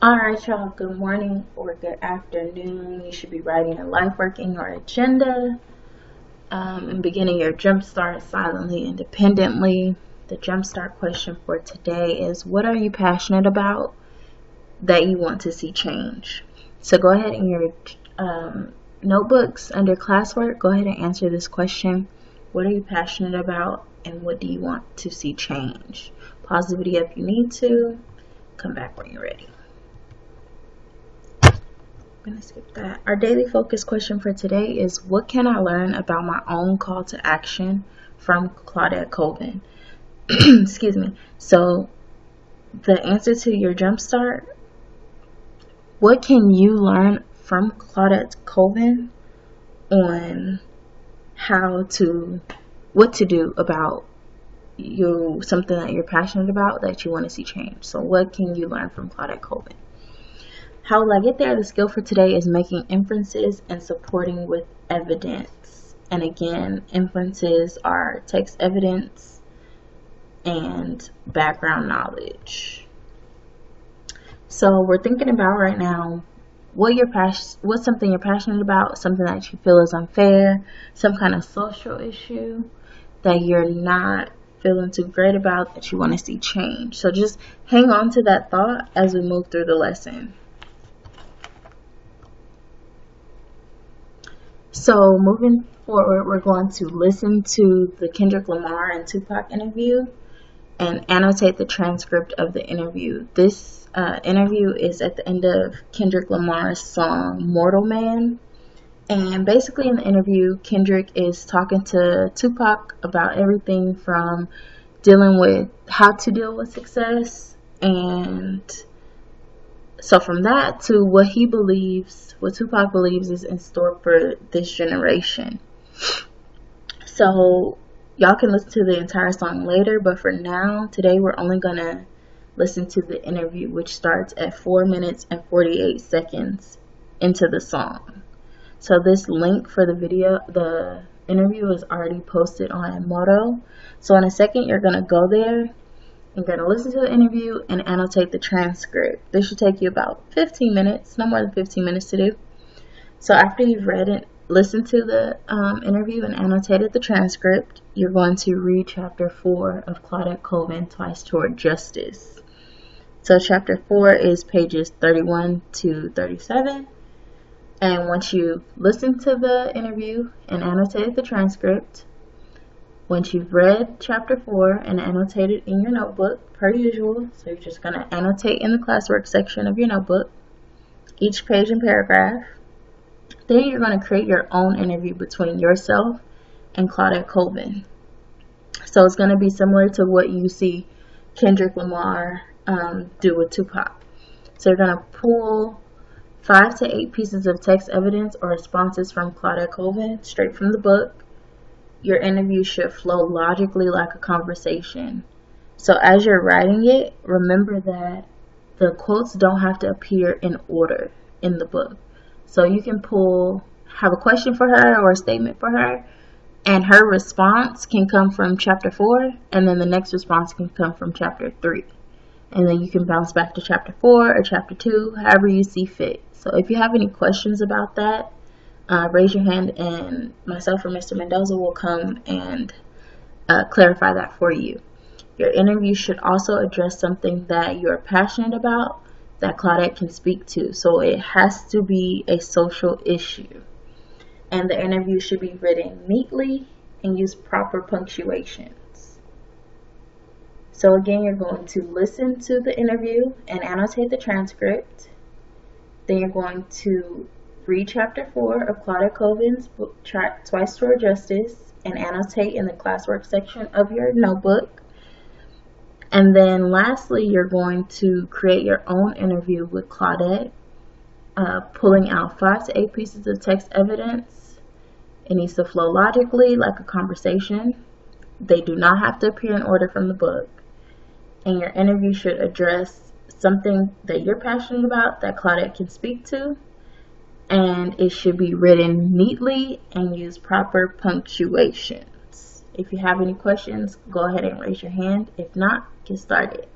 Alright, y'all, good morning or good afternoon. You should be writing a life work in your agenda and beginning your jumpstart silently, independently. The jumpstart question for today is: what are you passionate about that you want to see change? So go ahead in your notebooks under classwork, go ahead and answer this question. What are you passionate about and what do you want to see change? Pause the video if you need to. Come back when you're ready. I'm gonna skip that. Our daily focus question for today is: what can I learn about my own call to action from Claudette Colvin? Excuse me. So the answer to your jumpstart: what can you learn from Claudette Colvin on what to do about something that you're passionate about that you want to see change? So what can you learn from Claudette Colvin? How will I get there? The skill for today is making inferences and supporting with evidence. And again, inferences are text evidence and background knowledge. So we're thinking about right now what's something you're passionate about, something that you feel is unfair, some kind of social issue that you're not feeling too great about that you want to see change. So just hang on to that thought as we move through the lesson. So moving forward, we're going to listen to the Kendrick Lamar and Tupac interview and annotate the transcript of the interview. This interview is at the end of Kendrick Lamar's song Mortal Man. And basically in the interview, Kendrick is talking to Tupac about everything from dealing with how to deal with success, and so from that to what Tupac believes is in store for this generation. So y'all can listen to the entire song later, but for now, today we're only gonna listen to the interview, which starts at 4 minutes and 48 seconds into the song. So this link for the interview is already posted on Moto. So in a second, you're gonna go there. You're going to listen to the interview and annotate the transcript. This should take you about 15 minutes, no more than 15 minutes to do. So after you've read it, listened to the interview and annotated the transcript, you're going to read chapter 4 of Claudette Colvin, Twice Toward Justice. So chapter 4 is pages 31 to 37. And once you've listened to the interview and annotated the transcript, once you've read chapter 4 and annotated in your notebook, per usual, so you're just going to annotate in the classwork section of your notebook, each page and paragraph, then you're going to create your own interview between yourself and Claudette Colvin. So it's going to be similar to what you see Kendrick Lamar do with Tupac. So you're going to pull 5 to 8 pieces of text evidence or responses from Claudette Colvin straight from the book. Your interview should flow logically like a conversation. So as you're writing it, remember that the quotes don't have to appear in order in the book. So you can have a question for her or a statement for her, and her response can come from chapter 4, and then the next response can come from chapter 3. And then you can bounce back to chapter 4 or chapter 2, however you see fit. So if you have any questions about that, raise your hand and myself or Mr. Mendoza will come and clarify that for you. Your interview should also address something that you're passionate about that Claudette can speak to. So it has to be a social issue. And the interview should be written neatly and use proper punctuations. So again, you're going to listen to the interview and annotate the transcript. Then you're going to read chapter 4 of Claudette Colvin's book, Twice Toward Justice, and annotate in the classwork section of your notebook. And then lastly, you're going to create your own interview with Claudette, pulling out 5 to 8 pieces of text evidence. It needs to flow logically like a conversation. They do not have to appear in order from the book. And your interview should address something that you're passionate about that Claudette can speak to. And it should be written neatly and use proper punctuations. If you have any questions, go ahead and raise your hand. If not, get started.